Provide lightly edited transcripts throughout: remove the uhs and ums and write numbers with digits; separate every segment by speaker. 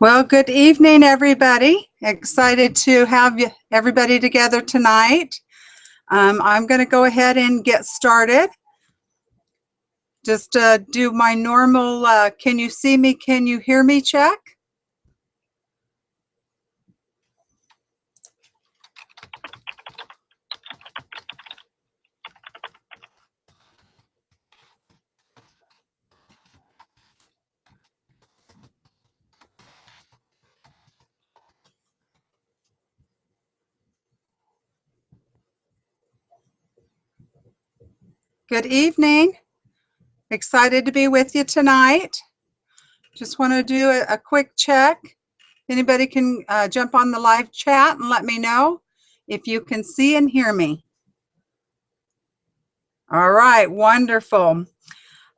Speaker 1: Well, good evening, everybody. Excited to have everybody together tonight. I'm going to go ahead and get started. Just do my normal, can you see me, can you hear me check? Good evening. Excited to be with you tonight. Just want to do a quick check. Anybody can jump on the live chat and let me know if you can see and hear me. All right, wonderful.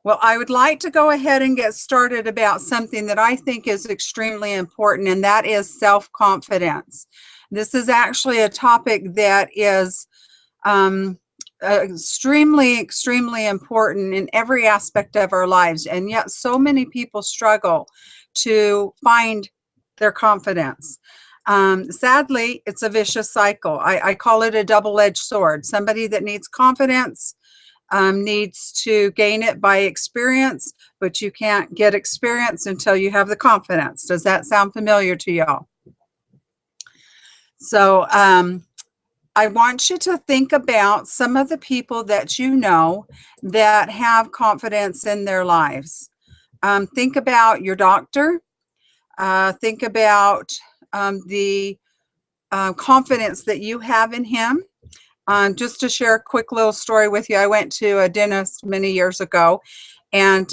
Speaker 1: Well, I would like to go ahead and get started about something that I think is extremely important, and that is self-confidence. This is actually a topic that is extremely, extremely important in every aspect of our lives, and yet so many people struggle to find their confidence. Sadly, it's a vicious cycle. I call it a double-edged sword. Somebody that needs confidence needs to gain it by experience, but you can't get experience until you have the confidence. Does that sound familiar to y'all? So I want you to think about some of the people that you know that have confidence in their lives. Think about your doctor. Think about the confidence that you have in him. Just to share a quick little story with you, I went to a dentist many years ago and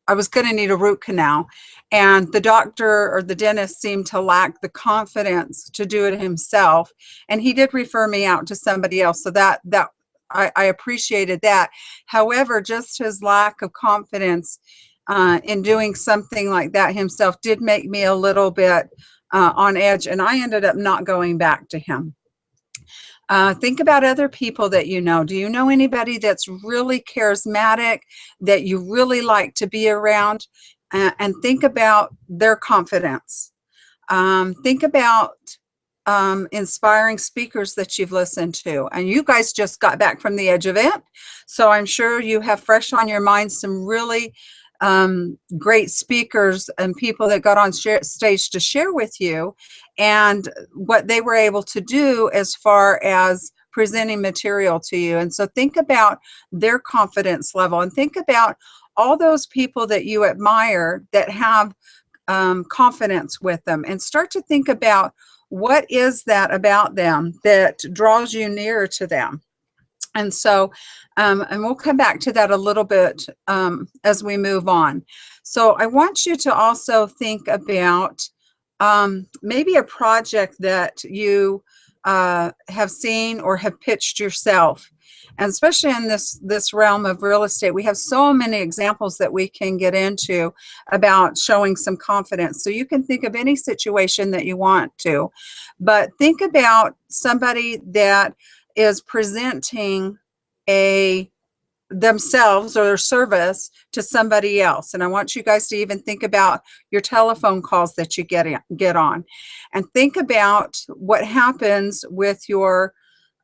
Speaker 1: I was going to need a root canal, and the doctor or the dentist seemed to lack the confidence to do it himself, and he did refer me out to somebody else, so that I appreciated that. However, just his lack of confidence in doing something like that himself did make me a little bit on edge, and I ended up not going back to him. Think about other people that you know. Do you know anybody that's really charismatic, that you really like to be around? And think about their confidence. Think about inspiring speakers that you've listened to. And you guys just got back from the Edge event, so I'm sure you have fresh on your mind some really great speakers and people that got on stage to share with you and what they were able to do as far as presenting material to you. And so think about their confidence level, and think about all those people that you admire that have confidence with them, and start to think about what is that about them that draws you nearer to them. And so, and we'll come back to that a little bit as we move on. So I want you to also think about maybe a project that you have seen or have pitched yourself. And especially in this realm of real estate, we have so many examples that we can get into about showing some confidence. So you can think of any situation that you want to, but think about somebody that is presenting themselves or their service to somebody else. And I want you guys to even think about your telephone calls that you get on, and think about what happens with your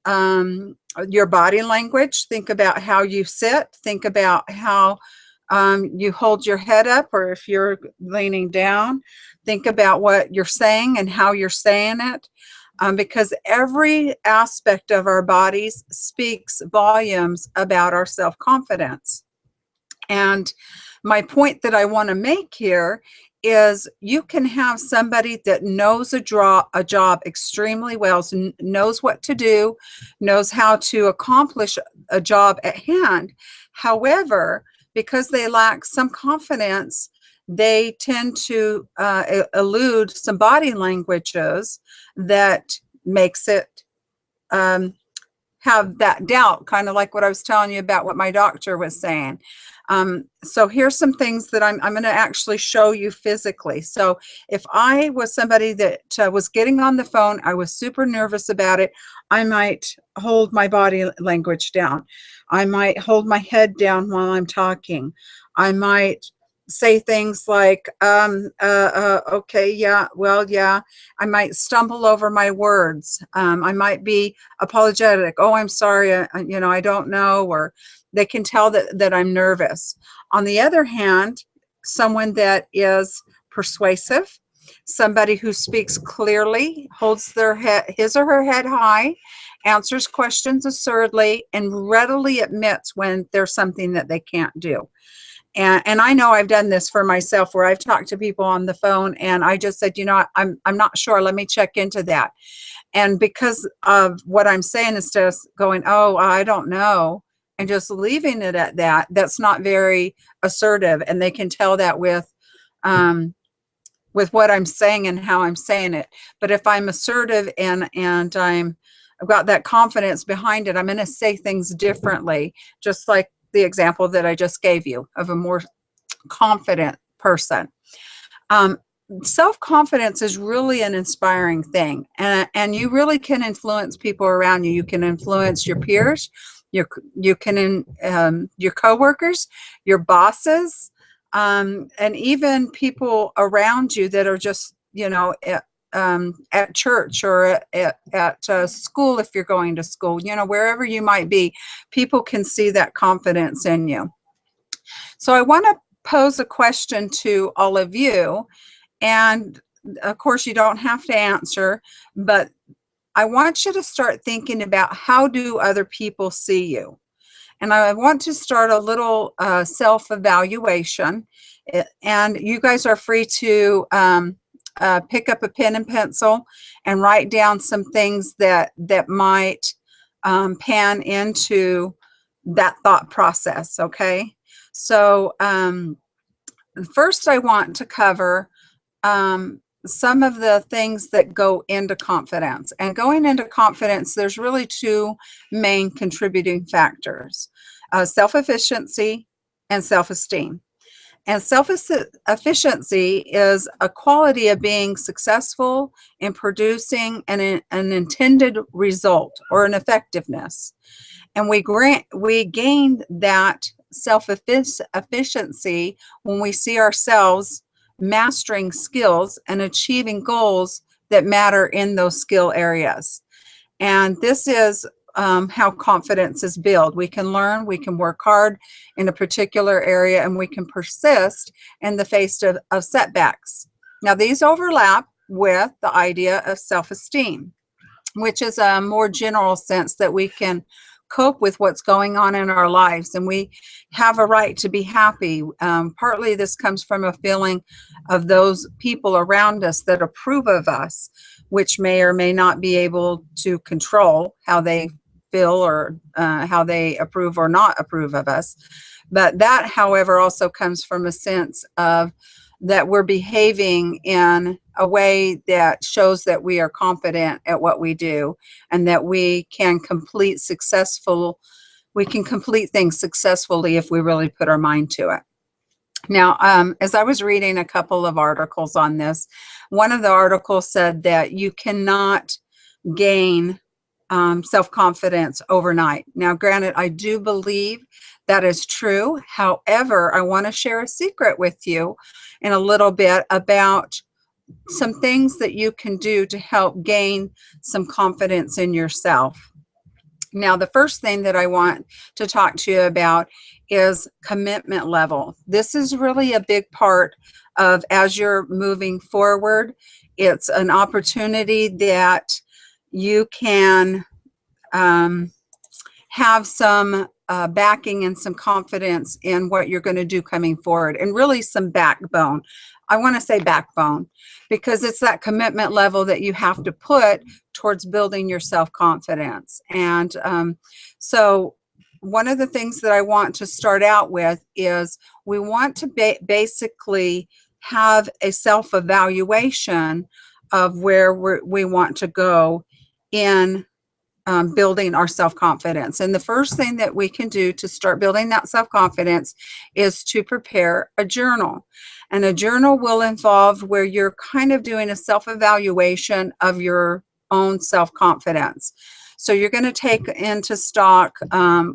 Speaker 1: body language. Think about how you sit. Think about how you hold your head up, or if you're leaning down. Think about what you're saying and how you're saying it. Because every aspect of our bodies speaks volumes about our self-confidence. And my point that I want to make here is you can have somebody that knows a job extremely well, knows what to do, knows how to accomplish a job at hand. However, because they lack some confidence, they tend to elude some body languages that makes it have that doubt, kind of like what I was telling you about what my doctor was saying. So here's some things that I'm going to actually show you physically. So if I was somebody that was getting on the phone, I was super nervous about it, I might hold my body language down. I might hold my head down while I'm talking. I might say things like, okay, yeah, well, yeah, I might stumble over my words. I might be apologetic. Oh, I'm sorry. I don't know. Or they can tell that I'm nervous. On the other hand, someone that is persuasive, somebody who speaks clearly, holds their head, his or her head high, answers questions assertively, and readily admits when there's something that they can't do. And I know I've done this for myself where I've talked to people on the phone and I just said, I'm not sure. Let me check into that. And because of what I'm saying, instead of going, oh, I don't know, and just leaving it at that, that's not very assertive. And they can tell that with what I'm saying and how I'm saying it. But if I'm assertive and I've got that confidence behind it, I'm going to say things differently, just like the example that I just gave you of a more confident person. Um, Self-confidence is really an inspiring thing, and you really can influence people around you. You can influence your peers, you can your coworkers, your bosses, and even people around you that are just at church or at school. If you're going to school, wherever you might be, people can see that confidence in you. So I want to pose a question to all of you. And of course, you don't have to answer, but I want you to start thinking about, how do other people see you? And I want to start a little self-evaluation. And you guys are free to pick up a pen and pencil and write down some things that might pan into that thought process, okay? So first I want to cover some of the things that go into confidence. And going into confidence, there's really two main contributing factors, self-efficiency and self-esteem. And self-efficiency is a quality of being successful in producing an intended result or an effectiveness. And we gain that self-efficiency when we see ourselves mastering skills and achieving goals that matter in those skill areas. And this is how confidence is built. We can learn, we can work hard in a particular area, and we can persist in the face of setbacks. Now, these overlap with the idea of self-esteem, which is a more general sense that we can cope with what's going on in our lives, and we have a right to be happy. Partly this comes from a feeling of those people around us that approve of us, which may or may not be able to control how they feel or how they approve or not approve of us. But that, however, also comes from a sense of that we're behaving in a way that shows that we are competent at what we do, and that we can complete things successfully if we really put our mind to it. Now, as I was reading a couple of articles on this, one of the articles said that you cannot gain self-confidence overnight. Now, granted, I do believe that is true. However, I want to share a secret with you in a little bit about some things that you can do to help gain some confidence in yourself. Now, the first thing that I want to talk to you about is commitment level. This is really a big part of, as you're moving forward, it's an opportunity that you can have some backing and some confidence in what you're going to do coming forward, and really some backbone. I want to say backbone because it's that commitment level that you have to put towards building your self-confidence. And so one of the things that I want to start out with is we want to basically have a self-evaluation of where we want to go in building our self-confidence. And the first thing that we can do to start building that self-confidence is to prepare a journal. And a journal will involve where you're kind of doing a self-evaluation of your own self-confidence. So you're going to take into stock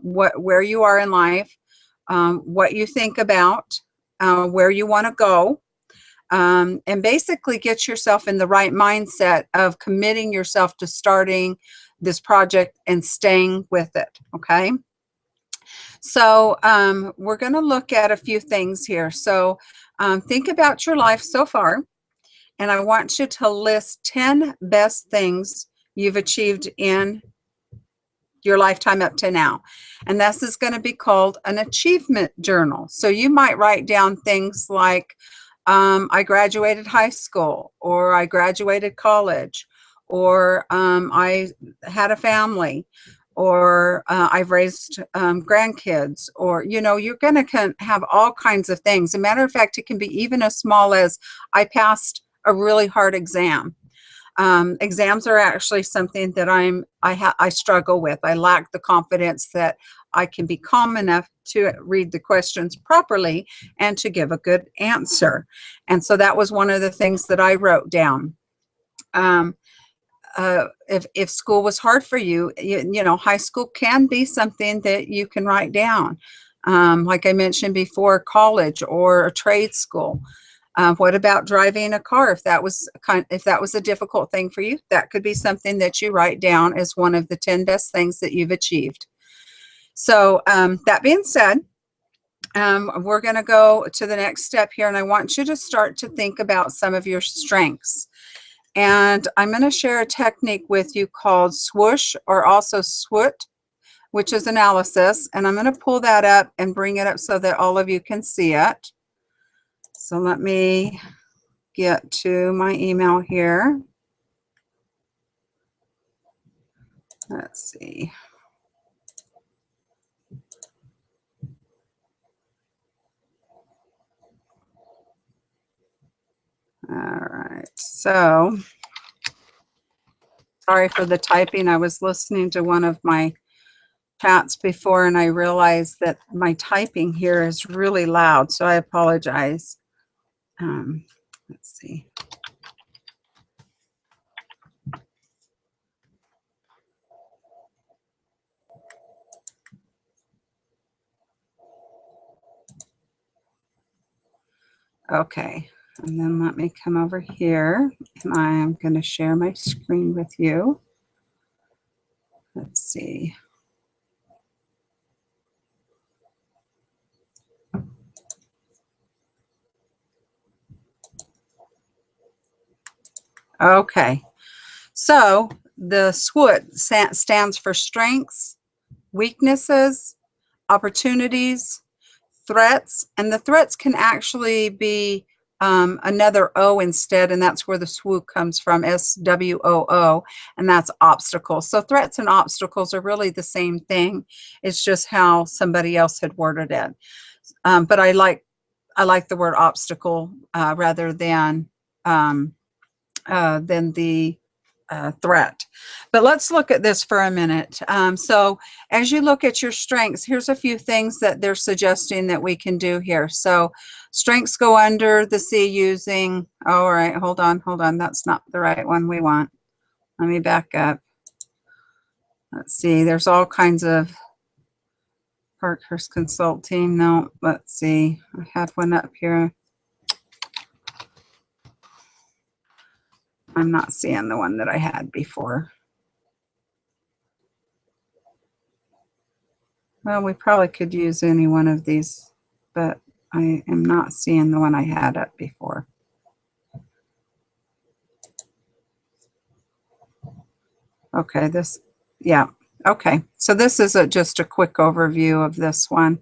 Speaker 1: where you are in life, what you think about where you want to go, and basically get yourself in the right mindset of committing yourself to starting this project and staying with it. Okay. So we're going to look at a few things here. So think about your life so far, and I want you to list 10 best things you've achieved in your lifetime up to now. And this is going to be called an achievement journal. So you might write down things like, I graduated high school, or I graduated college, or I had a family, or I've raised grandkids, or, you know, you're going to have all kinds of things. As a matter of fact, it can be even as small as I passed a really hard exam. Exams are actually something that I struggle with. I lack the confidence that I can be calm enough to read the questions properly and to give a good answer. And so that was one of the things that I wrote down. If school was hard for you, you know, high school can be something that you can write down. Like I mentioned before, college or a trade school. What about driving a car? If that was a difficult thing for you, that could be something that you write down as one of the 10 best things that you've achieved. So that being said, we're going to go to the next step here, and I want you to start to think about some of your strengths. And I'm going to share a technique with you called swoosh, or also SWOT, which is analysis. And I'm going to pull that up and bring it up so that all of you can see it. So let me get to my email here. Let's see. All right. So sorry for the typing. I was listening to one of my chats before, and I realized that my typing here is really loud. So I apologize. Let's see. Okay, and then let me come over here, and I am going to share my screen with you. Let's see. Okay, so the SWOT stands for strengths, weaknesses, opportunities, threats, and the threats can actually be another O instead, and that's where the SWOO comes from, SWOO, and that's obstacles. So threats and obstacles are really the same thing. It's just how somebody else had worded it. But I like the word obstacle rather than the threat. But let's look at this for a minute. So as you look at your strengths, here's a few things that they're suggesting that we can do here. So strengths go under the C using, all right, hold on. That's not the right one we want. Let me back up. Let's see, there's all kinds of Parkhurst Consulting. No, let's see, I had one up here. I'm not seeing the one that I had before. Well, we probably could use any one of these, but I am not seeing the one I had up before. Okay, okay. So this is just a quick overview of this one.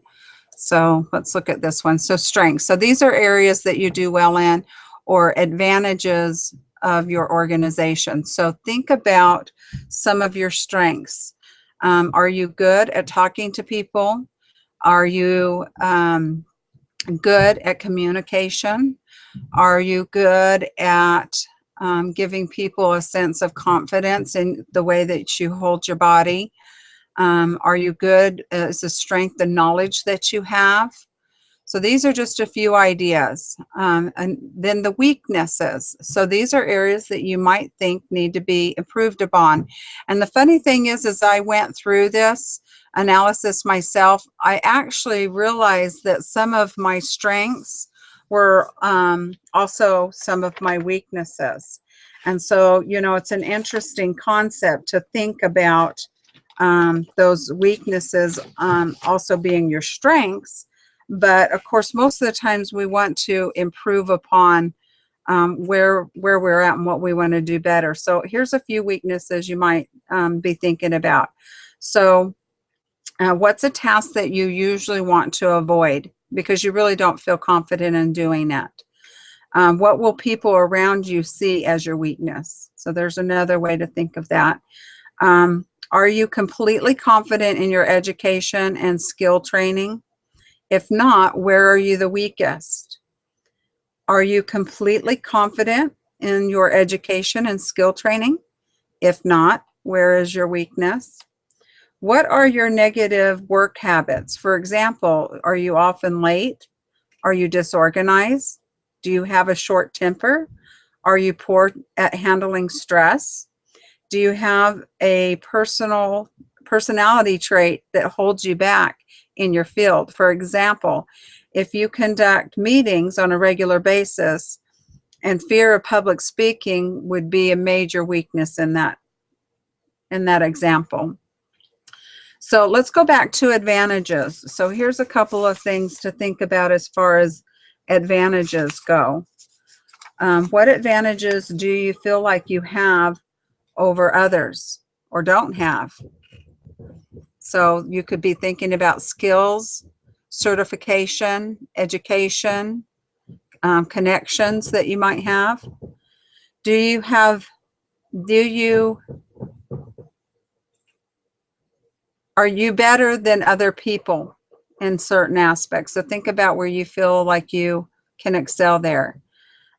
Speaker 1: So let's look at this one. So strengths. So these are areas that you do well in, or advantages of your organization. So think about some of your strengths. Are you good at talking to people? Are you good at communication? Are you good at giving people a sense of confidence in the way that you hold your body? Are you good as a strength, the knowledge that you have? So these are just a few ideas. And then the weaknesses. So these are areas that you might think need to be improved upon. And the funny thing is, as I went through this, analysis myself, I actually realized that some of my strengths were also some of my weaknesses. And so, you know, it's an interesting concept to think about those weaknesses also being your strengths. But of course, most of the times we want to improve upon where we're at and what we want to do better. So here's a few weaknesses you might be thinking about. So what's a task that you usually want to avoid because you really don't feel confident in doing it? What will people around you see as your weakness? So there's another way to think of that. Are you completely confident in your education and skill training? If not, where are you the weakest? Are you completely confident in your education and skill training? If not, where is your weakness? What are your negative work habits? For example, are you often late? Are you disorganized? Do you have a short temper? Are you poor at handling stress? Do you have a personality trait that holds you back in your field? For example, if you conduct meetings on a regular basis and fear of public speaking would be a major weakness in that example. So let's go back to advantages. So here's a couple of things to think about as far as advantages go. What advantages do you feel like you have over others or don't have? So you could be thinking about skills, certification, education, connections that you might have. Are you better than other people in certain aspects? So think about where you feel like you can excel there.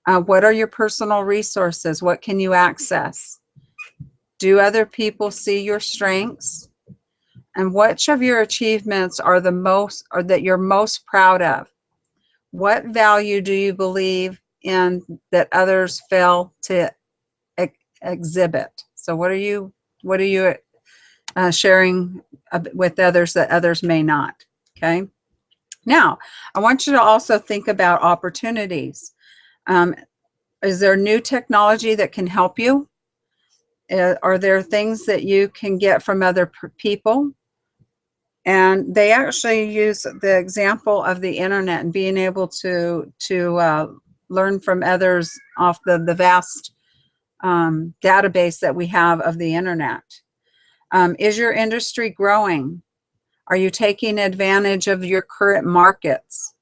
Speaker 1: What are your personal resources? What can you access? Do other people see your strengths? And which of your achievements are the most, or that you're most proud of? What value do you believe in that others fail to exhibit? So what are you sharing with others that others may not? Okay. Now, I want you to also think about opportunities. Is there new technology that can help you? Are there things that you can get from other people? And they actually use the example of the internet and being able to learn from others off the vast database that we have of the internet. Is your industry growing? Are you taking advantage of your current markets?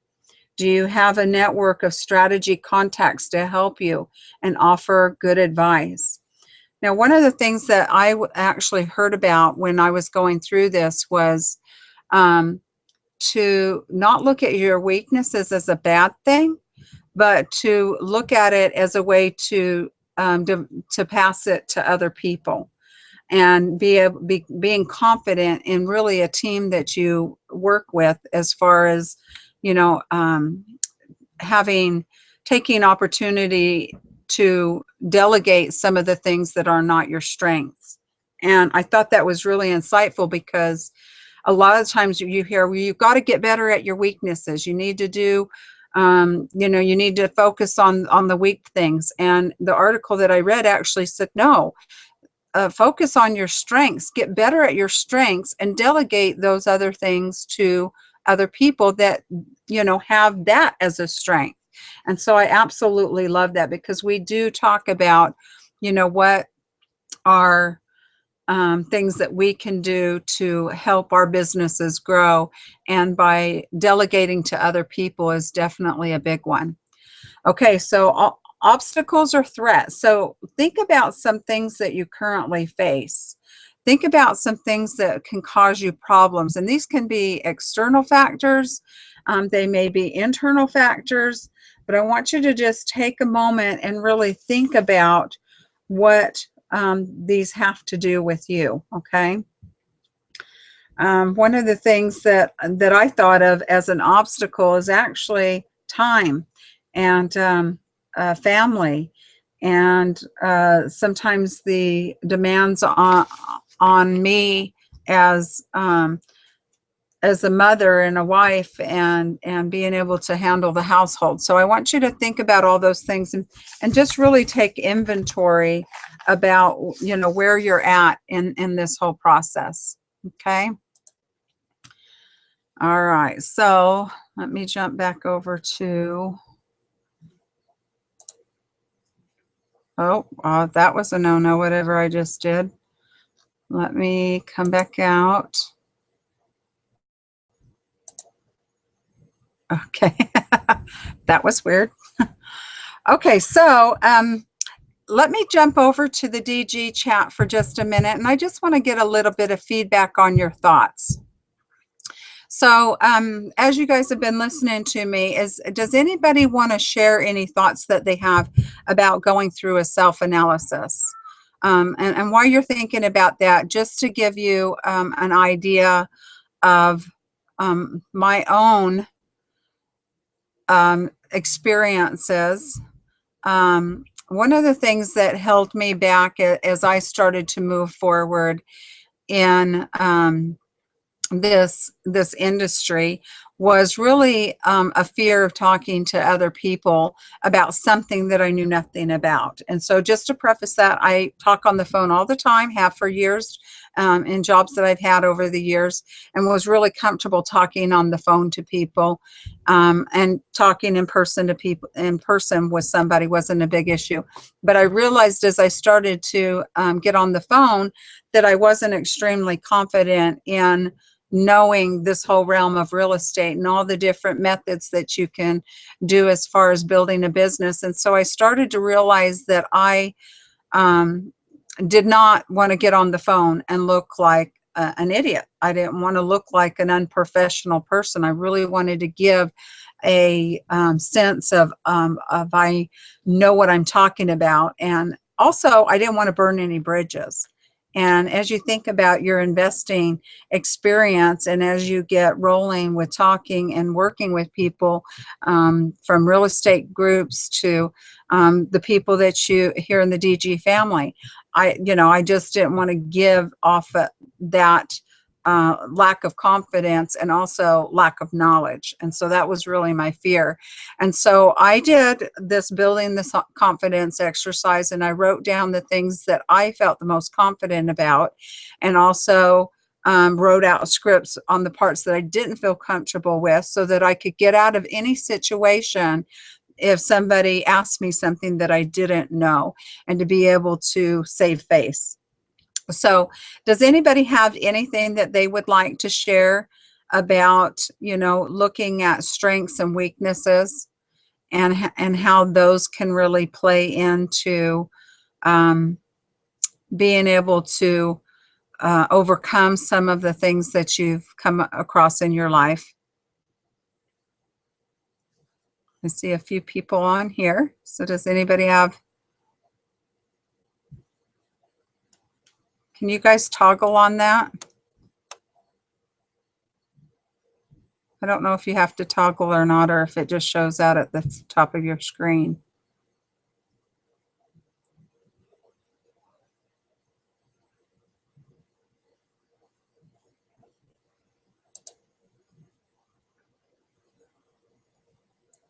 Speaker 1: Do you have a network of strategy contacts to help you and offer good advice? Now, one of the things that I actually heard about when I was going through this was to not look at your weaknesses as a bad thing, but to look at it as a way to pass it to other people and being confident in really a team that you work with, as far as, you know, taking opportunity to delegate some of the things that are not your strengths. And I thought that was really insightful, because a lot of times you hear, well, you've got to get better at your weaknesses. You need to do, you need to focus on the weak things. And the article that I read actually said, no, focus on your strengths, get better at your strengths, and delegate those other things to other people that, you know, have that as a strength. And so I absolutely love that, because we do talk about, you know, what are things that we can do to help our businesses grow. And by delegating to other people is definitely a big one. Okay, so obstacles or threats. So think about some things that you currently face. Think about some things that can cause you problems. And these can be external factors. They may be internal factors. But I want you to just take a moment and really think about what these have to do with you, okay? One of the things that I thought of as an obstacle is actually time and family, and sometimes the demands on me as as a mother and a wife, and being able to handle the household. So I want you to think about all those things, and just really take inventory about, you know, where you're at in this whole process. Okay. All right. So let me jump back over to, that was a no-no, whatever I just did. Let me come back out. Okay. That was weird. Okay, so let me jump over to the DG chat for just a minute, and I just want to get a little bit of feedback on your thoughts. So as you guys have been listening to me, does anybody want to share any thoughts that they have about going through a self-analysis? And while you're thinking about that, just to give you an idea of my own experiences, one of the things that held me back as I started to move forward in this industry was really a fear of talking to other people about something that I knew nothing about. And so just to preface that, I talk on the phone all the time, have for years, in jobs that I've had over the years, and was really comfortable talking on the phone to people, and talking in person to people in person with somebody wasn't a big issue. But I realized as I started to get on the phone that I wasn't extremely confident in knowing this whole realm of real estate and all the different methods that you can do as far as building a business. And so I started to realize that I did not want to get on the phone and look like an idiot. I didn't want to look like an unprofessional person. I really wanted to give a sense of I know what I'm talking about. And also, I didn't want to burn any bridges. And as you think about your investing experience, and as you get rolling with talking and working with people, from real estate groups to the people that you hear in the DG family, I just didn't want to give off that lack of confidence and also lack of knowledge. And so that was really my fear. And so I did this building this confidence exercise, and I wrote down the things that I felt the most confident about, and also wrote out scripts on the parts that I didn't feel comfortable with, so that I could get out of any situation if somebody asked me something that I didn't know, and to be able to save face. So does anybody have anything that they would like to share about, looking at strengths and weaknesses, and how those can really play into being able to overcome some of the things that you've come across in your life? I see a few people on here. So does anybody have? Can you guys toggle on that? I don't know if you have to toggle or not, or if it just shows out at the top of your screen.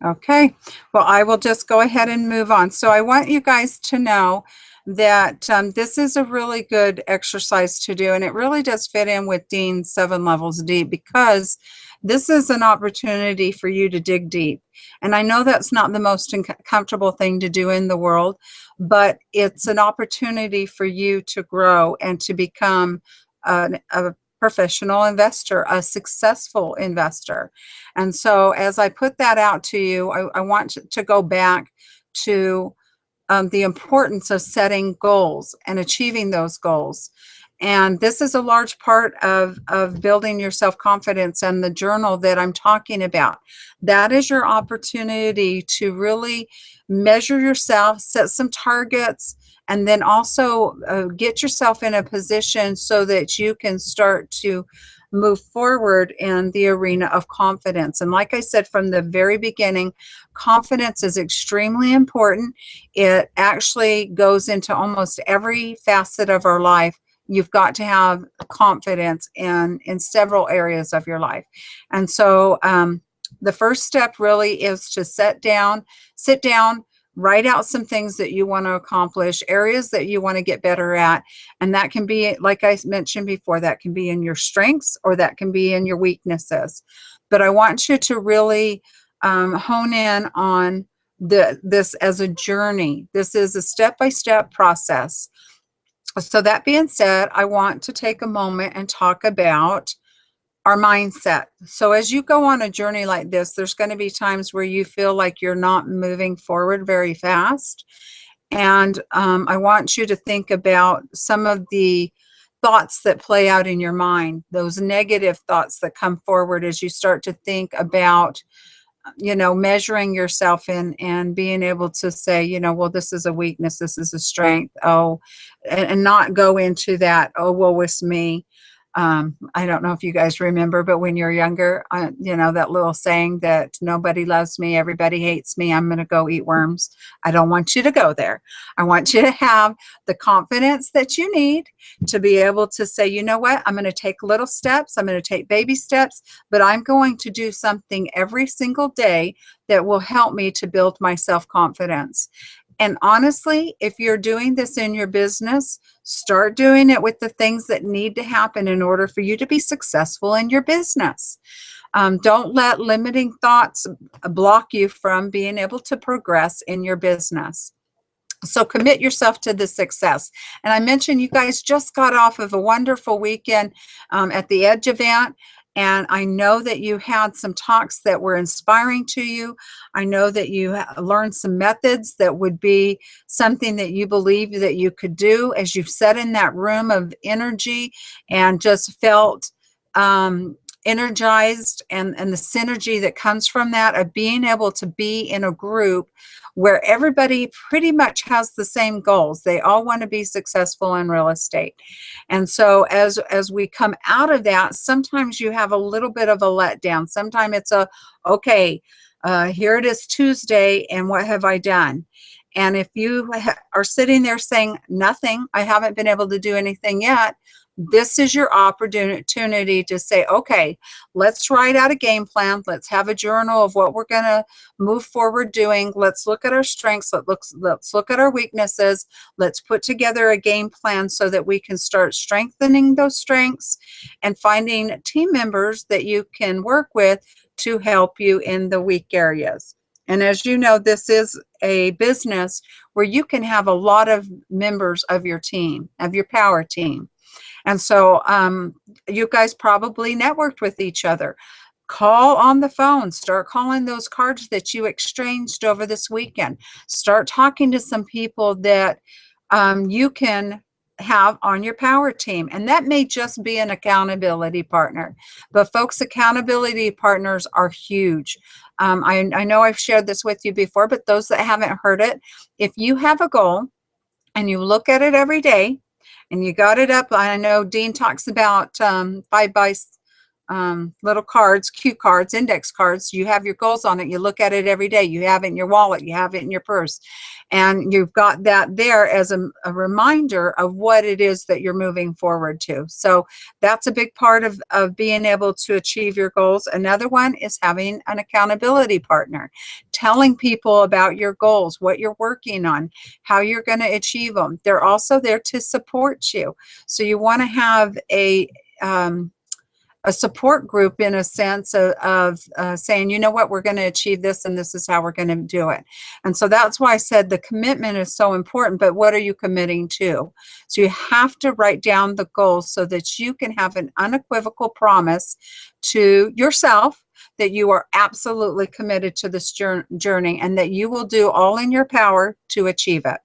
Speaker 1: Okay, well, I will just go ahead and move on. So I want you guys to know that this is a really good exercise to do, and it really does fit in with Dean's 7 Levels Deep, because this is an opportunity for you to dig deep. And I know that's not the most comfortable thing to do in the world, but it's an opportunity for you to grow and to become a professional investor, a successful investor. And so as I put that out to you, I want to go back to the importance of setting goals and achieving those goals. And this is a large part of building your self-confidence, and the journal that I'm talking about. That is your opportunity to really measure yourself, set some targets, and then also get yourself in a position so that you can start to move forward in the arena of confidence. And like I said from the very beginning, confidence is extremely important. It actually goes into almost every facet of our life you've got to have confidence in several areas of your life. And so the first step really is to sit down, write out some things that you want to accomplish, areas that you want to get better at. And that can be, like I mentioned before, that can be in your strengths or that can be in your weaknesses. But I want you to really hone in on this as a journey. This is a step-by-step process. So that being said, I want to take a moment and talk about our mindset. So as you go on a journey like this, there's going to be times where you feel like you're not moving forward very fast. And I want you to think about some of the thoughts that play out in your mind, those negative thoughts that come forward as you start to think about, measuring yourself and being able to say, well, this is a weakness, this is a strength. Oh, and not go into that, oh, woe is me. I don't know if you guys remember, but when you're younger, that little saying that nobody loves me, everybody hates me, I'm going to go eat worms. I don't want you to go there. I want you to have the confidence that you need to be able to say, you know what, I'm going to take little steps, I'm going to take baby steps, but I'm going to do something every single day that will help me to build my self-confidence. And honestly, if you're doing this in your business, start doing it with the things that need to happen in order for you to be successful in your business. Don't let limiting thoughts block you from being able to progress in your business. So commit yourself to the success. And I mentioned you guys just got off of a wonderful weekend at the Edge event. And I know that you had some talks that were inspiring to you. I know that you learned some methods that would be something that you believe that you could do as you sat in that room of energy and just felt energized, and the synergy that comes from that of being able to be in a group where everybody pretty much has the same goals. They all want to be successful in real estate. And so as we come out of that, sometimes you have a little bit of a letdown. Sometimes it's okay, here it is Tuesday, and what have I done? And if you are sitting there saying, nothing, I haven't been able to do anything yet, this is your opportunity to say, okay, let's write out a game plan. Let's have a journal of what we're going to move forward doing. Let's look at our strengths. Let's look at our weaknesses. Let's put together a game plan so that we can start strengthening those strengths and finding team members that you can work with to help you in the weak areas. And as you know, this is a business where you can have a lot of members of your team, of your power team. And so you guys probably networked with each other. Call on the phone. Start calling those cards that you exchanged over this weekend. Start talking to some people that you can have on your power team. And that may just be an accountability partner. But folks, accountability partners are huge. I know I've shared this with you before, but those that haven't heard it, if you have a goal and you look at it every day, and you got it up. I know Dean talks about 5x little cards, cue cards, index cards. You have your goals on it. You look at it every day. You have it in your wallet. You have it in your purse. And you've got that there as a reminder of what it is that you're moving forward to. So that's a big part of being able to achieve your goals. Another one is having an accountability partner, telling people about your goals, what you're working on, how you're going to achieve them. They're also there to support you. So you want to have a support group in a sense of saying, you know what, we're going to achieve this and this is how we're going to do it. And so that's why I said the commitment is so important, but what are you committing to? So you have to write down the goals so that you can have an unequivocal promise to yourself that you are absolutely committed to this journey and that you will do all in your power to achieve it.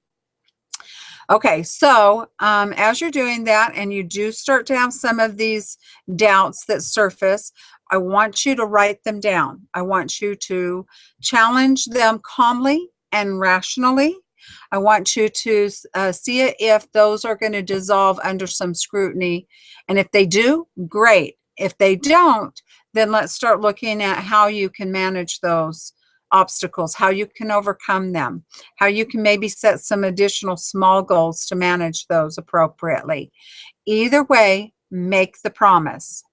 Speaker 1: Okay, so as you're doing that and you do start to have some of these doubts that surface, I want you to write them down. I want you to challenge them calmly and rationally. I want you to see if those are going to dissolve under some scrutiny. And if they do, great. If they don't, then let's start looking at how you can manage those obstacles, how you can overcome them, how you can maybe set some additional small goals to manage those appropriately. Either way, make the promise.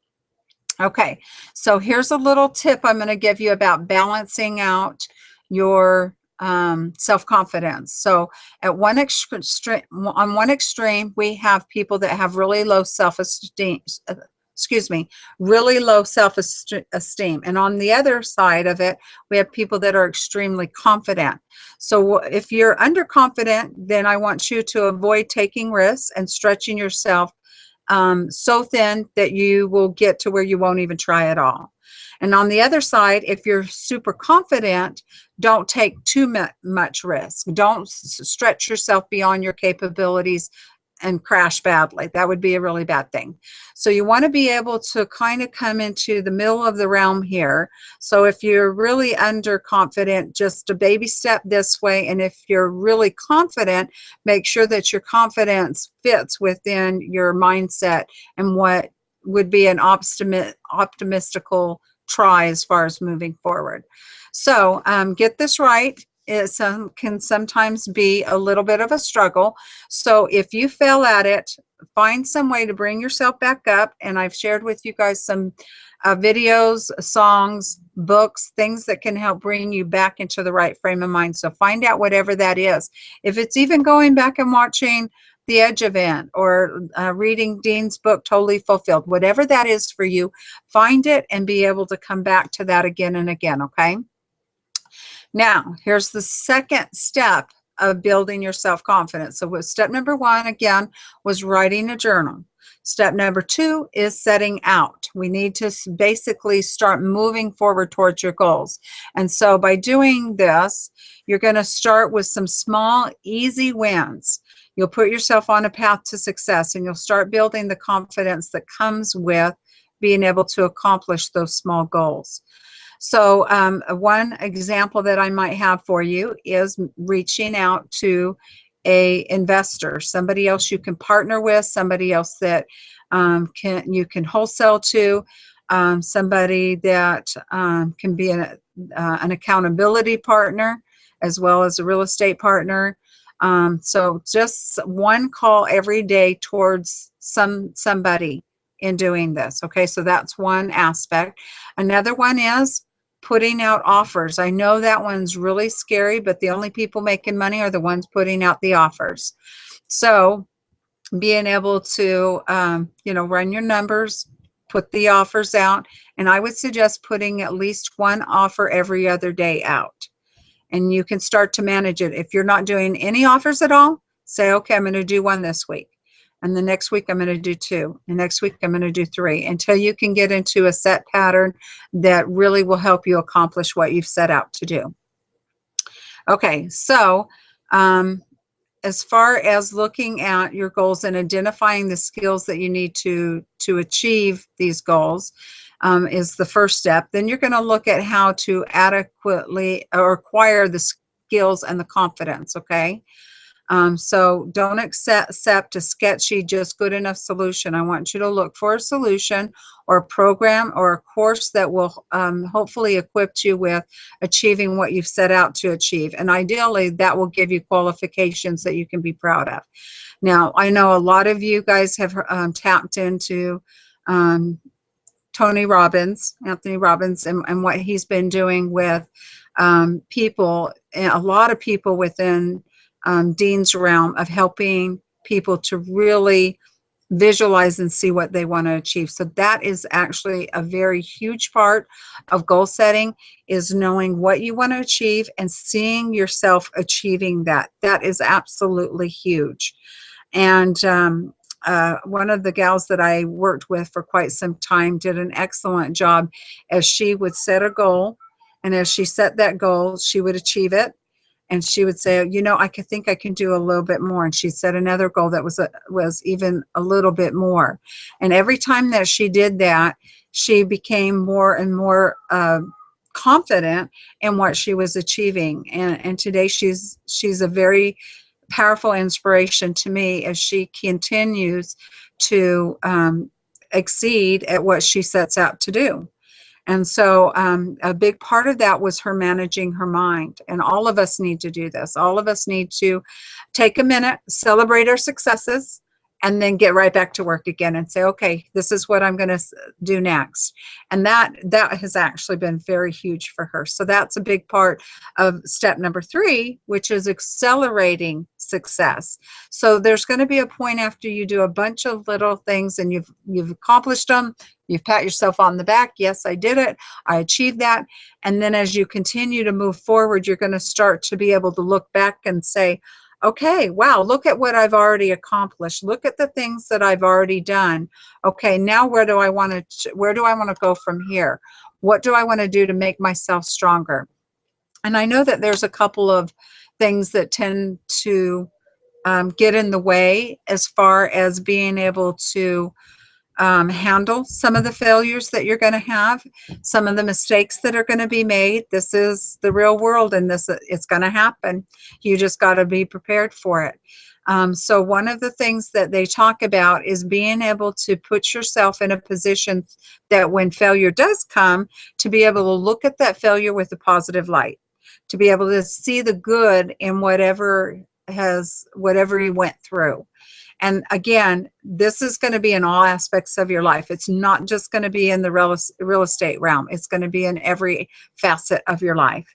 Speaker 1: Okay, so here's a little tip I'm going to give you about balancing out your self-confidence. So at one extreme, on one extreme, we have people that have really low self-esteem, really low self-esteem. And on the other side of it, we have people that are extremely confident. So if you're underconfident, then I want you to avoid taking risks and stretching yourself so thin that you will get to where you won't even try at all. And on the other side, if you're super confident, don't take too much risk. Don't stretch yourself beyond your capabilities and crash badly. That would be a really bad thing. So you want to be able to kind of come into the middle of the realm here. So if you're really underconfident, just a baby step this way. And if you're really confident, make sure that your confidence fits within your mindset and what would be an optimistical try as far as moving forward. So get this right. It can sometimes be a little bit of a struggle. So if you fail at it, find some way to bring yourself back up. And I've shared with you guys some videos, songs, books, things that can help bring you back into the right frame of mind. So find out whatever that is. If it's even going back and watching The Edge event or reading Dean's book, Totally Fulfilled, whatever that is for you, find it and be able to come back to that again and again, okay? Now, here's the second step of building your self-confidence. So step number one, again, was writing a journal. Step number two is setting out. We need to basically start moving forward towards your goals. And so by doing this, you're going to start with some small, easy wins. You'll put yourself on a path to success, and you'll start building the confidence that comes with being able to accomplish those small goals. So one example that I might have for you is reaching out to a investor, somebody else you can partner with, somebody else that you can wholesale to, somebody that can be an accountability partner as well as a real estate partner. So just one call every day towards somebody in doing this. Okay, so that's one aspect. Another one is putting out offers. I know that one's really scary, but the only people making money are the ones putting out the offers. So being able to, run your numbers, put the offers out, and I would suggest putting at least one offer every other day out. And you can start to manage it. If you're not doing any offers at all, say, okay, I'm going to do one this week. And the next week, I'm going to do two. And next week, I'm going to do three, until you can get into a set pattern that really will help you accomplish what you've set out to do. Okay, so as far as looking at your goals and identifying the skills that you need to achieve these goals is the first step. Then you're going to look at how to adequately acquire the skills and the confidence, okay? So don't accept a sketchy, just good enough solution. I want you to look for a solution or a program or a course that will hopefully equip you with achieving what you've set out to achieve. And ideally, that will give you qualifications that you can be proud of. Now, I know a lot of you guys have tapped into Anthony Robbins, and what he's been doing with people, a lot of people within Dean's realm of helping people to really visualize and see what they want to achieve. So that is actually a very huge part of goal setting, is knowing what you want to achieve and seeing yourself achieving that. That is absolutely huge. And one of the gals that I worked with for quite some time did an excellent job, as she would set a goal, and as she set that goal, she would achieve it. And she would say, I think I can do a little bit more. And she set another goal that was even a little bit more. And every time that she did that, she became more and more confident in what she was achieving. And today she's a very powerful inspiration to me as she continues to exceed at what she sets out to do. And so a big part of that was her managing her mind. And all of us need to do this. All of us need to take a minute, celebrate our successes, and then get right back to work again and say, okay, this is what I'm going to do next. And that has actually been very huge for her. So that's a big part of step number 3, which is accelerating success. So there's going to be a point after you do a bunch of little things and you've accomplished them. You've pat yourself on the back. Yes, I did it. I achieved that. And then as you continue to move forward, you're going to start to be able to look back and say, okay, wow, look at what I've already accomplished. Look at the things that I've already done. Okay, now where do I want to go from here? What do I want to do to make myself stronger? And I know that there's a couple of things that tend to get in the way as far as being able to handle some of the failures that you're going to have, some of the mistakes that are going to be made. This is the real world, and it's going to happen. You just got to be prepared for it. So one of the things that they talk about is being able to put yourself in a position that when failure does come, to be able to look at that failure with a positive light, to be able to see the good in whatever you went through. And again, this is going to be in all aspects of your life. It's not just going to be in the real estate realm. It's going to be in every facet of your life.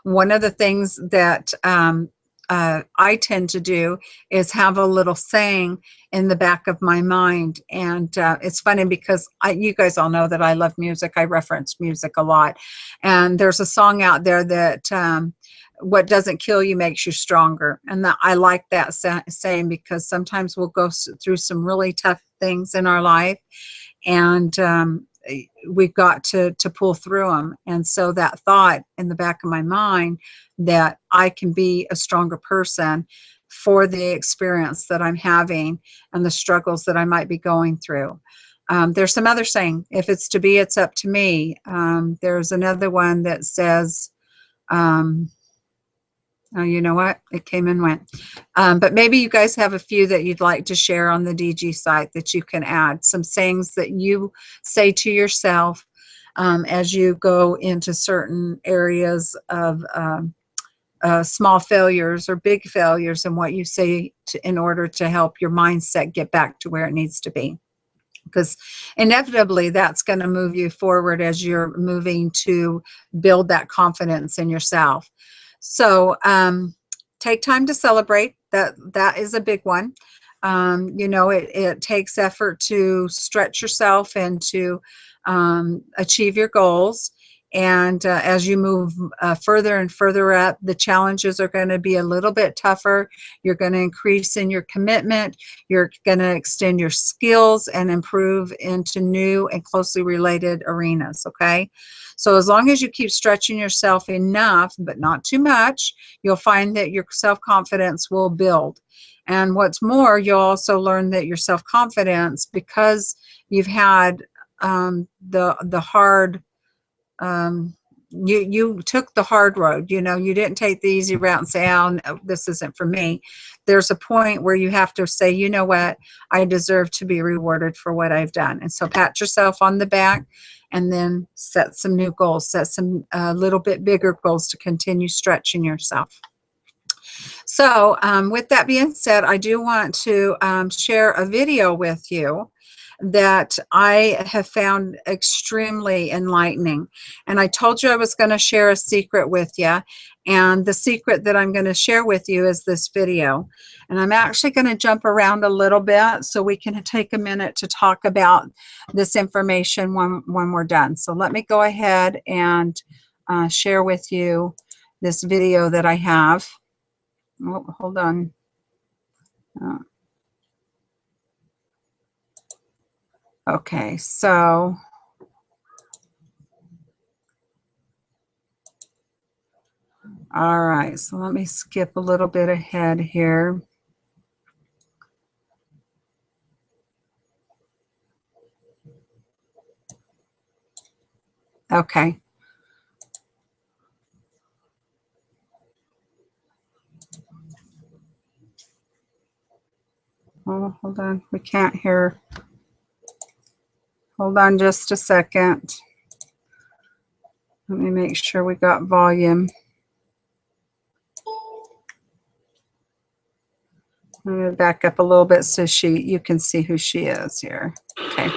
Speaker 1: One of the things that I tend to do is have a little saying in the back of my mind. And it's funny because you guys all know that I love music. I reference music a lot. And there's a song out there that what doesn't kill you makes you stronger. And I like that saying because sometimes we'll go through some really tough things in our life, and we've got to pull through them. And so that thought in the back of my mind that I can be a stronger person for the experience that I'm having and the struggles that I might be going through. There's some other saying, if it's to be, it's up to me. There's another one that says, oh, you know what? It came and went. But maybe you guys have a few that you'd like to share on the DG site that you can add. Some sayings that you say to yourself as you go into certain areas of small failures or big failures, and what you say in order to help your mindset get back to where it needs to be. Because inevitably that's going to move you forward as you're moving to build that confidence in yourself. So take time to celebrate. That is a big one. You know, it takes effort to stretch yourself and to achieve your goals. And as you move further and further up, the challenges are going to be a little bit tougher. You're going to increase in your commitment. You're going to extend your skills and improve into new and closely related arenas, okay? So as long as you keep stretching yourself enough, but not too much, you'll find that your self-confidence will build. And what's more, you'll also learn that your self-confidence, because you've had the hard, you took the hard road, you know, you didn't take the easy route and say, oh, no, this isn't for me. There's a point where you have to say, you know what, I deserve to be rewarded for what I've done. And so pat yourself on the back and then set some new goals, set some little bit bigger goals to continue stretching yourself. So with that being said, I do want to share a video with you that I have found extremely enlightening. And I told you I was going to share a secret with you. And the secret that I'm going to share with you is this video. And I'm actually going to jump around a little bit so we can take a minute to talk about this information when we're done. So let me go ahead and share with you this video that I have. Oh, hold on. Okay, so all right, so let me skip a little bit ahead here. Okay. Oh, hold on, we can't hear. Hold on just a second. Let me make sure we got volume. I'm going to back up a little bit so you can see who she is here. Okay.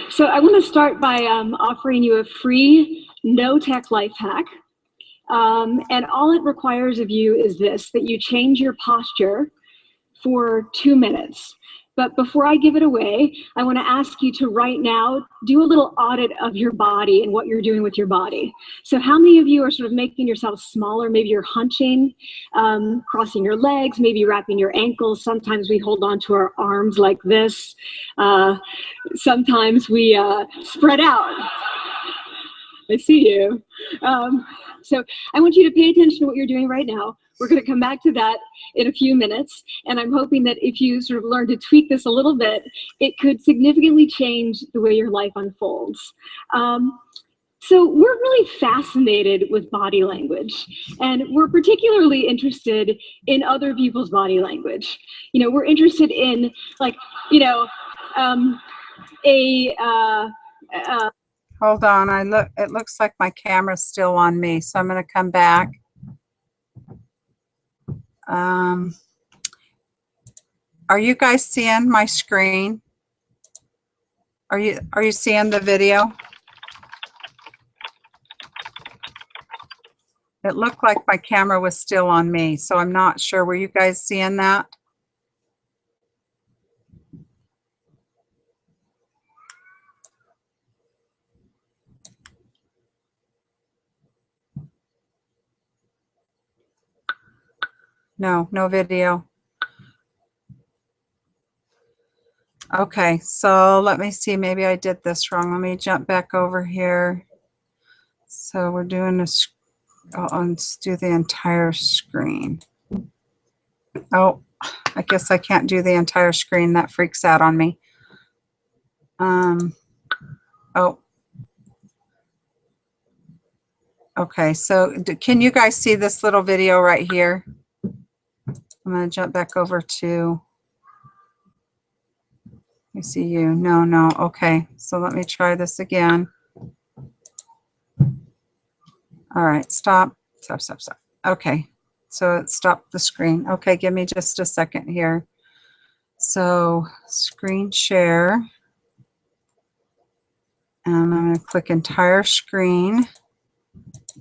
Speaker 2: So I want to start by offering you a free no-tech life hack. And all it requires of you is this, that you change your posture for 2 minutes. But before I give it away, I want to ask you to right now do a little audit of your body and what you're doing with your body. So how many of you are sort of making yourself smaller? Maybe you're hunching, crossing your legs, maybe wrapping your ankles. Sometimes we hold on to our arms like this. Sometimes we spread out. I see you. So I want you to pay attention to what you're doing right now. We're going to come back to that in a few minutes. And I'm hoping that if you sort of learn to tweak this a little bit, it could significantly change the way your life unfolds. So we're really fascinated with body language, and we're particularly interested in other people's body language. You know, we're interested in, like, you know,
Speaker 1: Hold on, it looks like my camera's still on me, so I'm going to come back. Are you guys seeing my screen? Are you seeing the video? It looked like my camera was still on me, so I'm not sure. Were you guys seeing that? No, no video. Okay, so let me see. Maybe I did this wrong. Let me jump back over here. So we're doing this. Let's do the entire screen. Oh, I guess I can't do the entire screen. That freaks out on me. Oh. Okay, so can you guys see this little video right here? I'm going to jump back over to, I see you. No. Okay, so let me try this again. All right, stop. Okay, so it stopped the screen. Okay, give me just a second here. So screen share. And I'm going to click entire screen.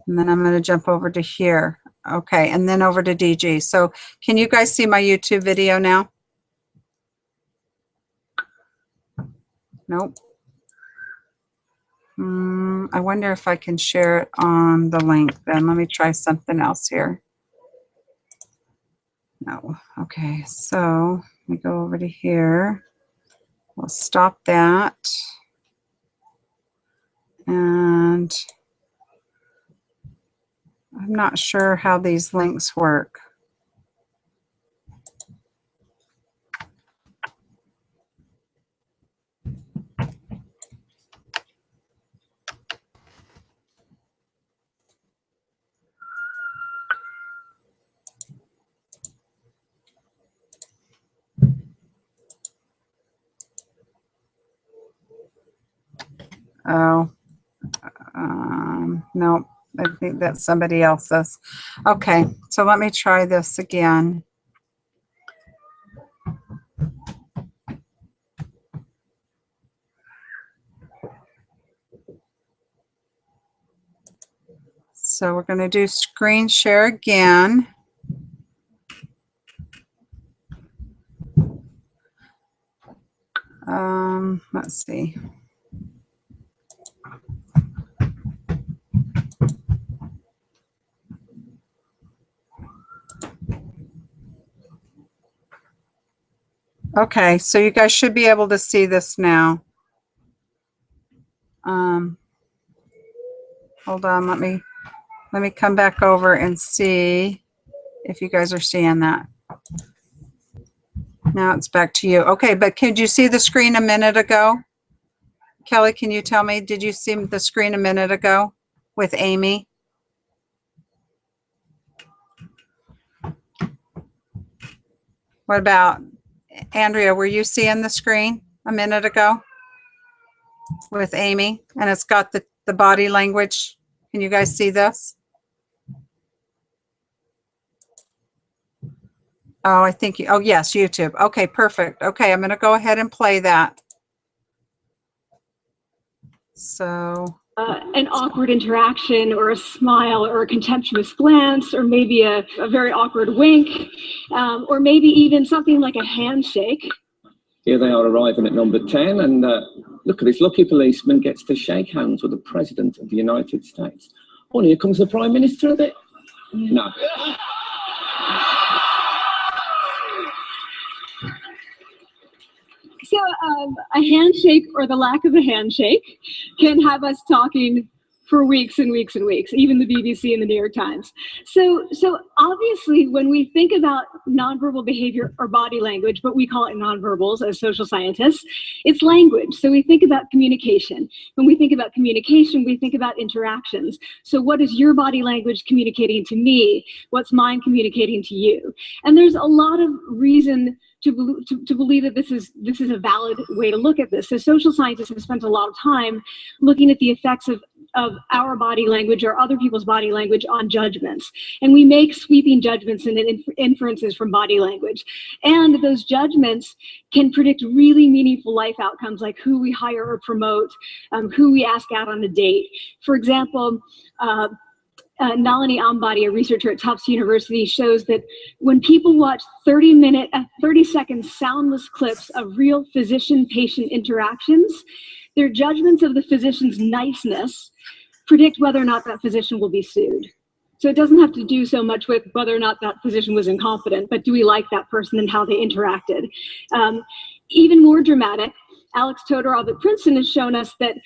Speaker 1: And then I'm going to jump over to here. Okay, and then over to DG. So can you guys see my YouTube video now? Nope. I wonder if I can share it on the link then. Let me try something else here. No. Okay, so let me go over to here. We'll stop that. And I'm not sure how these links work. Oh, no, I think that's somebody else's. Okay, so let me try this again. So we're going to do screen share again. Let's see. Okay, so you guys should be able to see this now. Hold on, let me come back over and see if you guys are seeing that. Now it's back to you. Okay, but could you see the screen a minute ago? Kelly, can you tell me, did you see the screen a minute ago with Amy? What about Andrea? Were you seeing the screen a minute ago? with Amy, and it's got the body language. Can you guys see this? Oh, I think you, oh yes, YouTube. Okay, perfect. Okay, I'm going to go ahead and play that. So
Speaker 2: an awkward interaction or a smile or a contemptuous glance or maybe a very awkward wink, or maybe even something like a handshake.
Speaker 3: Here they are arriving at number 10, and look at this lucky policeman gets to shake hands with the President of the United States. Oh, and here comes the Prime Minister of it. No.
Speaker 2: So a handshake or the lack of a handshake can have us talking for weeks and weeks and weeks, even the BBC and the New York Times. So obviously, when we think about nonverbal behavior or body language, but we call it nonverbals as social scientists, it's language. So we think about communication. When we think about communication, we think about interactions. So what is your body language communicating to me? What's mine communicating to you? And there's a lot of reason to believe that this is a valid way to look at this. So social scientists have spent a lot of time looking at the effects of our body language or other people's body language on judgments. And we make sweeping judgments and inferences from body language. And those judgments can predict really meaningful life outcomes, like who we hire or promote, who we ask out on a date. For example, Nalini Ambady, a researcher at Tufts University, shows that when people watch 30-second soundless clips of real physician-patient interactions, their judgments of the physician's niceness predict whether or not that physician will be sued. So it doesn't have to do so much with whether or not that physician was incompetent, but do we like that person and how they interacted? Even more dramatic, Alex Todorov at Princeton has shown us that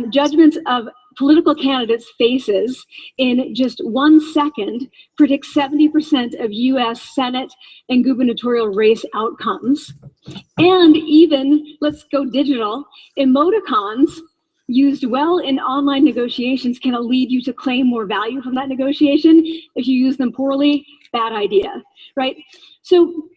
Speaker 2: judgments of political candidates' faces in just 1 second predict 70% of US Senate and gubernatorial race outcomes. And even, let's go digital, emoticons used well in online negotiations can lead you to claim more value from that negotiation. If you use them poorly, bad idea, right? So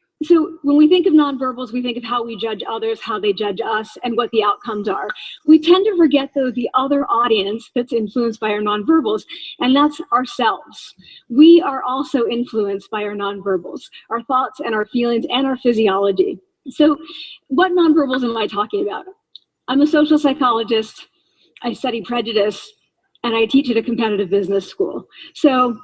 Speaker 2: when we think of nonverbals, we think of how we judge others, how they judge us, and what the outcomes are. We tend to forget, though, the other audience that's influenced by our nonverbals, and that's ourselves. We are also influenced by our nonverbals, our thoughts and our feelings and our physiology. So what nonverbals am I talking about? I'm a social psychologist, I study prejudice, and I teach at a competitive business school. So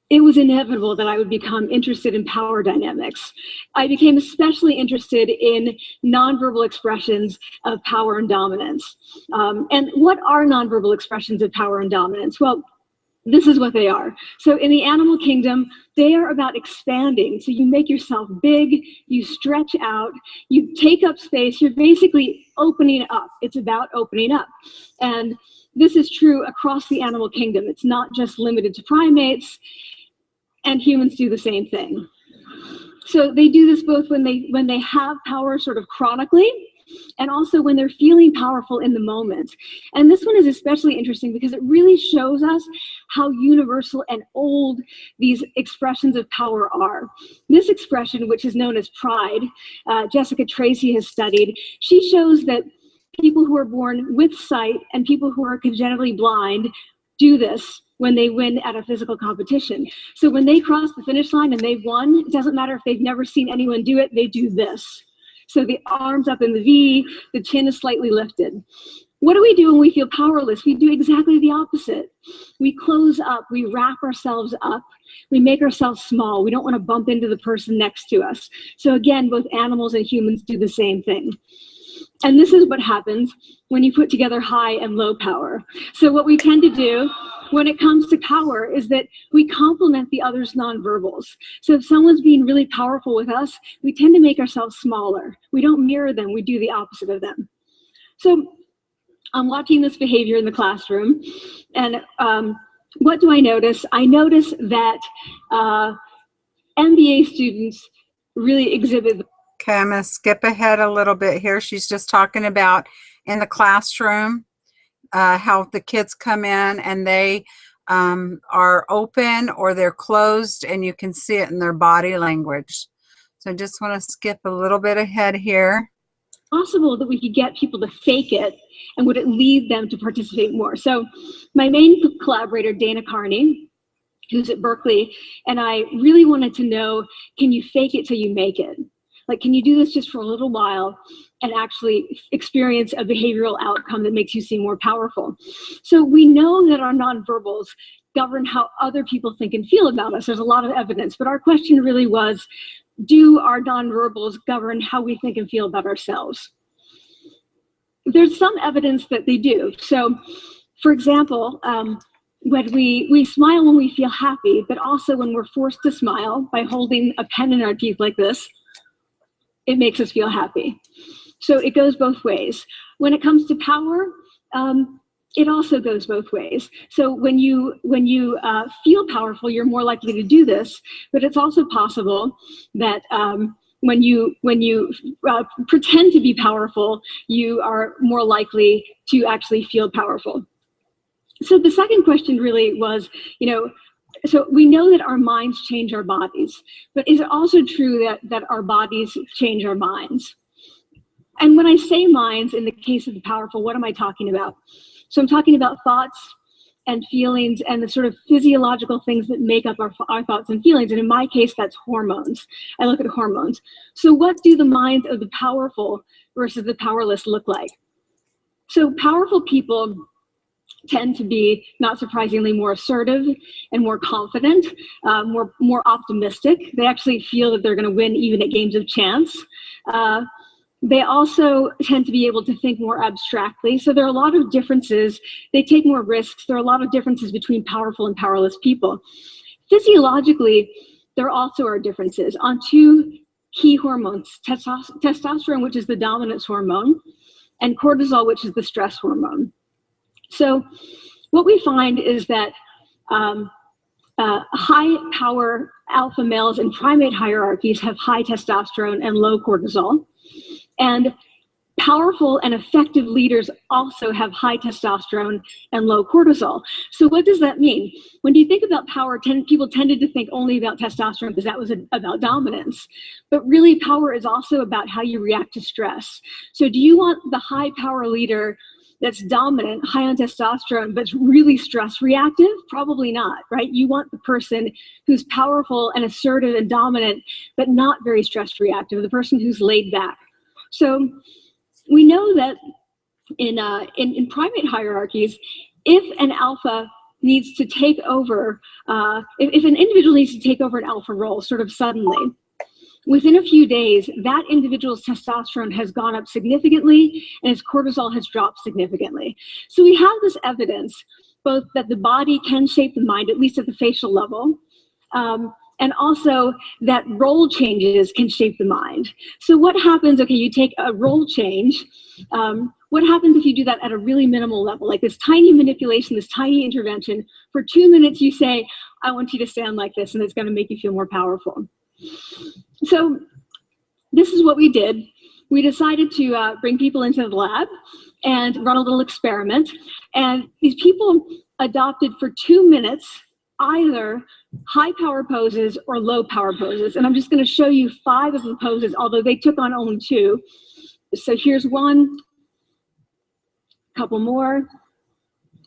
Speaker 2: it was inevitable that I would become interested in power dynamics. I became especially interested in nonverbal expressions of power and dominance. And what are nonverbal expressions of power and dominance? Well, this is what they are. So in the animal kingdom, they are about expanding. So you make yourself big, you stretch out, you take up space, you're basically opening up. It's about opening up. And this is true across the animal kingdom. It's not just limited to primates, and humans do the same thing. So they do this both when they have power sort of chronically, and also when they're feeling powerful in the moment. And this one is especially interesting because it really shows us how universal and old these expressions of power are. This expression, which is known as pride, Jessica Tracy has studied, she shows that people who are born with sight and people who are congenitally blind do this when they win at a physical competition. So when they cross the finish line and they've won, it doesn't matter if they've never seen anyone do it, they do this. So the arms up in the V, the chin is slightly lifted. What do we do when we feel powerless? We do exactly the opposite. We close up, we wrap ourselves up, we make ourselves small. We don't want to bump into the person next to us. So again, both animals and humans do the same thing. And this is what happens when you put together high and low power. So what we tend to do when it comes to power is that we complement the other's nonverbals. So if someone's being really powerful with us, we tend to make ourselves smaller. We don't mirror them, we do the opposite of them. So I'm watching this behavior in the classroom, and what do I notice? I notice that MBA students really exhibit.
Speaker 1: Okay, I'm going to skip ahead a little bit here. She's just talking about in the classroom, how the kids come in and they are open or they're closed, and you can see it in their body language. So I just want to skip a little bit ahead here.
Speaker 2: possible that we could get people to fake it, and would it lead them to participate more? So my main collaborator, Dana Carney, who's at Berkeley, and I really wanted to know, can you fake it till you make it? Like, can you do this just for a little while and actually experience a behavioral outcome that makes you seem more powerful? So we know that our nonverbals govern how other people think and feel about us. There's a lot of evidence, but our question really was, do our nonverbals govern how we think and feel about ourselves? There's some evidence that they do. So, for example, when we smile when we feel happy, but also when we're forced to smile by holding a pen in our teeth like this, it makes us feel happy. So it goes both ways. When it comes to power, it also goes both ways. So when you feel powerful, you're more likely to do this, but it's also possible that when you pretend to be powerful, you are more likely to actually feel powerful. So the second question really was, so we know that our minds change our bodies, but is it also true that our bodies change our minds? And when I say minds, in the case of the powerful, what am I talking about? So I'm talking about thoughts and feelings and the sort of physiological things that make up our thoughts and feelings. And in my case, that's hormones. I look at hormones. So what do the minds of the powerful versus the powerless look like? So powerful people tend to be, not surprisingly, more assertive and more confident, more optimistic. They actually feel that they're going to win even at games of chance. They also tend to be able to think more abstractly. So there are a lot of differences. They take more risks. There are a lot of differences between powerful and powerless people. Physiologically, there also are differences on two key hormones, testosterone, which is the dominance hormone, and cortisol, which is the stress hormone. So what we find is that high power alpha males in primate hierarchies have high testosterone and low cortisol. And powerful and effective leaders also have high testosterone and low cortisol. So what does that mean? When you think about power, people tended to think only about testosterone because that was about dominance. But really, power is also about how you react to stress. So do you want the high power leader that's dominant, high on testosterone, but really stress reactive? Probably not, right? You want the person who's powerful and assertive and dominant, but not very stress reactive, the person who's laid back. So we know that in primate hierarchies, if an alpha needs to take over, if an individual needs to take over an alpha role sort of suddenly, within a few days, that individual's testosterone has gone up significantly and his cortisol has dropped significantly. So we have this evidence, both that the body can shape the mind, at least at the facial level, and also that role changes can shape the mind. So what happens, okay, you take a role change, what happens if you do that at a really minimal level, like this tiny manipulation, this tiny intervention? For 2 minutes you say, I want you to stand like this, and it's gonna make you feel more powerful. So this is what we did. We decided to bring people into the lab and run a little experiment. And these people adopted for 2 minutes either high power poses or low power poses. And I'm just going to show you 5 of the poses, although they took on only 2. So here's one, a couple more.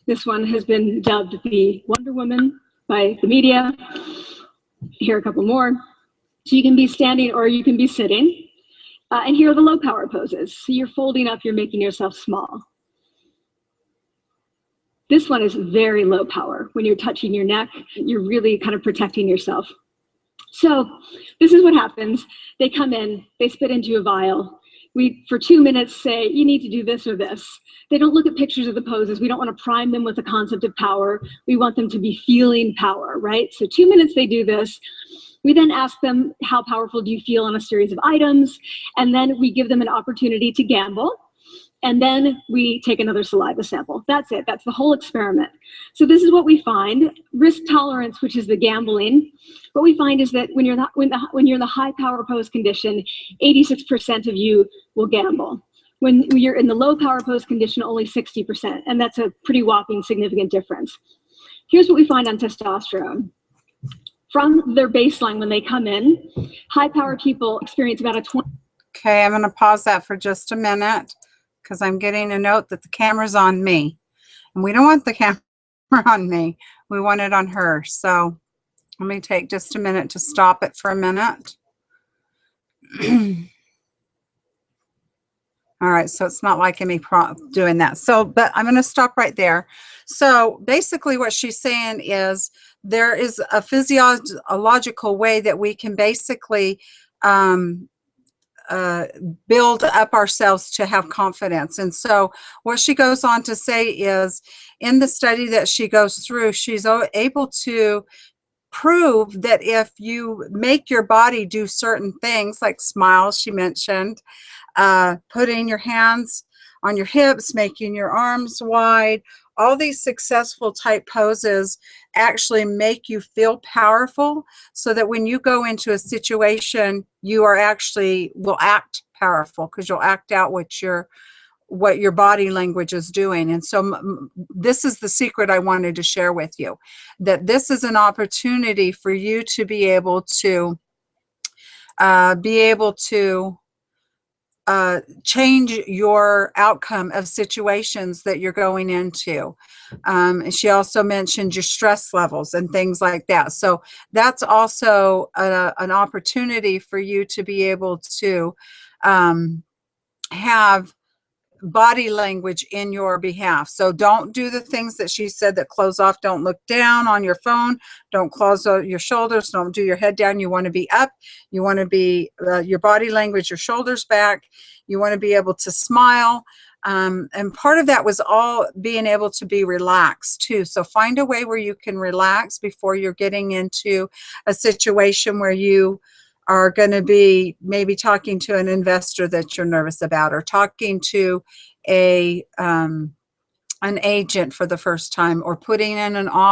Speaker 2: This one has been dubbed the Wonder Woman by the media. Here are a couple more. So you can be standing or you can be sitting. And here are the low power poses. So you're folding up, you're making yourself small. This one is very low power. When you're touching your neck, you're really kind of protecting yourself. So this is what happens. They come in, they spit into a vial. We, for 2 minutes, say, you need to do this or this. They don't look at pictures of the poses. We don't want to prime them with the concept of power. We want them to be feeling power, right? So 2 minutes they do this. We then ask them, how powerful do you feel on a series of items? And then we give them an opportunity to gamble. And then we take another saliva sample. That's it. That's the whole experiment. So this is what we find. Risk tolerance, which is the gambling. What we find is that when you're in the high power pose condition, 86% of you will gamble. When you're in the low power pose condition, only 60%. And that's a pretty whopping significant difference. Here's what we find on testosterone. From their baseline when they come in, high power people experience about a 20.
Speaker 1: Okay, I'm going to pause that for just a minute because I'm getting a note that the camera's on me. And we don't want the camera on me. We want it on her. So let me take just a minute to stop it for a minute. All right, so it's not liking me doing that. So, but I'm going to stop right there. So basically what she's saying is there is a physiological way that we can basically build up ourselves to have confidence. And so what she goes on to say is in the study that she goes through, she's able to prove that if you make your body do certain things like smile, she mentioned, putting your hands on your hips, making your arms wide, all these successful type poses actually make you feel powerful so that when you go into a situation, you are actually will act powerful because you'll act out what your body language is doing. And so this is the secret I wanted to share with you, that this is an opportunity for you to be able to change your outcome of situations that you're going into. And she also mentioned your stress levels and things like that. So that's also an opportunity for you to be able to have body language in your behalf. So don't do the things that she said that close off. Don't look down on your phone. Don't close your shoulders. Don't do your head down. You want to be up. You want to be your body language, your shoulders back. You want to be able to smile. And part of that was all being able to be relaxed too. So find a way where you can relax before you're getting into a situation where you are going to be maybe talking to an investor that you're nervous about, or talking to an agent for the first time, or putting in an offer